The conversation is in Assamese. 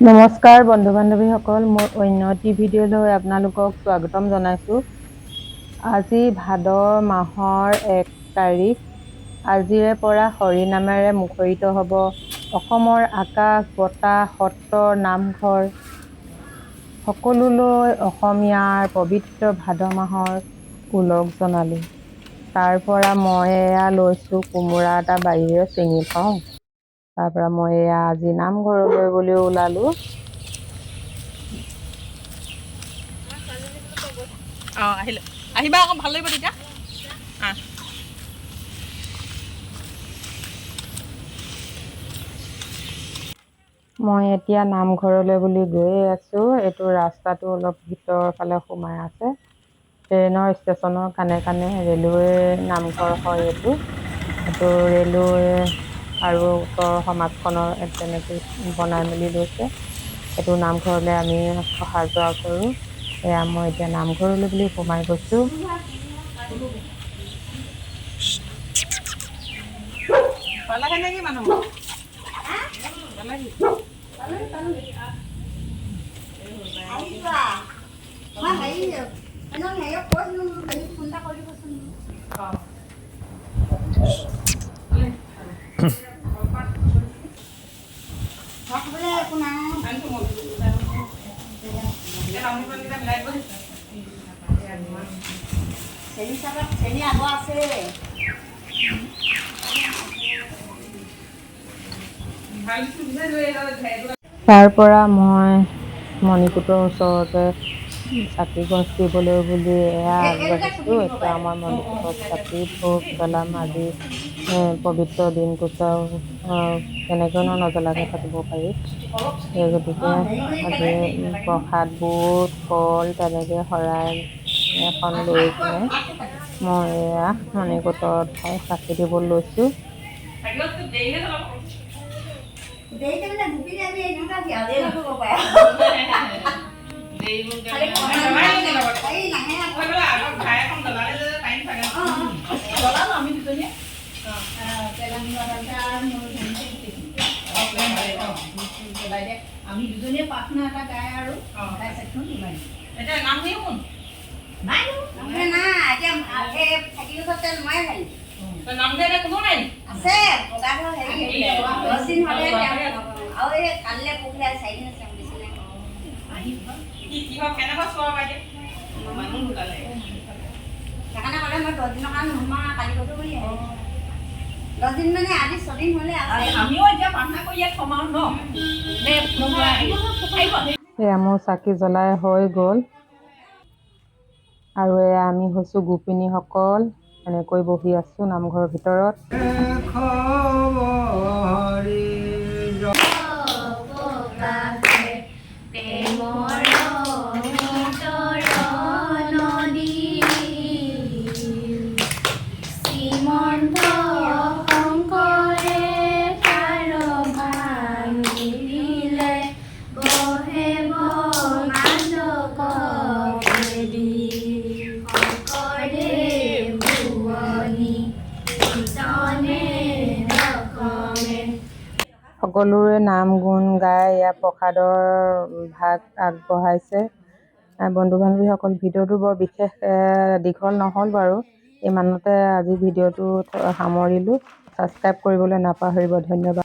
নমস্কাৰ বন্ধু বান্ধৱীসকল, মোৰ অন্য এটি ভিডিঅ'লৈ আপোনালোকক স্বাগতম জনাইছোঁ। আজি ভাদ মাহৰ 1 তাৰিখ। আজিৰে পৰা হৰি নামেৰে মুখৰিত হ'ব অসমৰ আকাশ, বতাহ, সত্ৰ, নামঘৰ সকলোলৈ অসমীয়াৰ পবিত্ৰ ভাদ মাহৰ ওলগ জনালোঁ। তাৰ পৰা মই এয়া লৈছোঁ কোমোৰা এটা বাৰীৰে ছিঙি থওঁ। তাৰ পৰা মই এয়া আজি নামঘৰলৈ বুলি ওলালোঁ। আহিবা আকৌ ভাল লাগিব তেতিয়া। মই এতিয়া নামঘৰলৈ বুলি গৈয়ে আছোঁ। এইটো ৰাস্তাটো অলপ ভিতৰৰ ফালে সোমাই আছে। ট্ৰেইনৰ ষ্টেচনৰ কাণে কাণে ৰেলৱে নামঘৰ হয় এইটো ৰেলৱে আৰু ওচৰৰ সমাজখনৰ তেনেকৈ বনাই মেলি লৈছে। এইটো নামঘৰলৈ আমি অহা যোৱা কৰোঁ। এয়া মই এতিয়া নামঘৰলৈ বুলি সোমাই গৈছোঁ। পালাহে নেকি মানুহ? তাৰ পৰা মই মণিকূটৰ ওচৰতে চাকি গছ দিবলৈ বুলি এয়া আগবাঢ়িছোঁ। এতিয়া আমাৰ মণিকূটত চাকি ধূপ জ্বলাম। আজি পবিত্ৰ দিনটোত কেনেকৈনো নজ্বলাকৈ থাকিব পাৰি। সেই গতিকে আজি প্ৰসাদ বুট কল তেনেকৈ শৰাই এখন লৈ কিনে মই এয়া মণিকূটত চাকি দিব লৈছোঁ। আমি দুজনীয়ে প্ৰাৰ্থনা এটা গাই আৰু নাম দিওঁ কোন? নাম দিয়া কোনো নাই আছে কেনেকুৱা চোৱা বাইদেউ মানুহ ঢুকালে সেইকাৰণে ক'লে মই 10 দিনৰ কাৰণে নোসোমাওঁ, কালি কৈছোঁ বুলি 10 দিন মানে আজি 6 দিন হ'লে আমিও এতিয়া প্ৰাৰ্থনা কৰি ইয়াত সোমাওঁ ন। এয়া মোৰ চাকি জ্বলাই হৈ গ'ল আৰু এয়া আমি হৈছোঁ গোপিনীসকল। এনেকৈ বহি আছোঁ নামঘৰৰ ভিতৰত। সকলোৰে নাম গুণ গাই ইয়াত প্ৰসাদৰ ভাগ আগবঢ়াইছে। বন্ধু বান্ধৱীসকল, ভিডিঅ'টো বৰ বিশেষ দীঘল নহ'ল বাৰু। ইমানতে আজি ভিডিঅ'টো সামৰিলোঁ। ছাবস্ক্ৰাইব কৰিবলৈ নাপাহৰিব। ধন্যবাদ।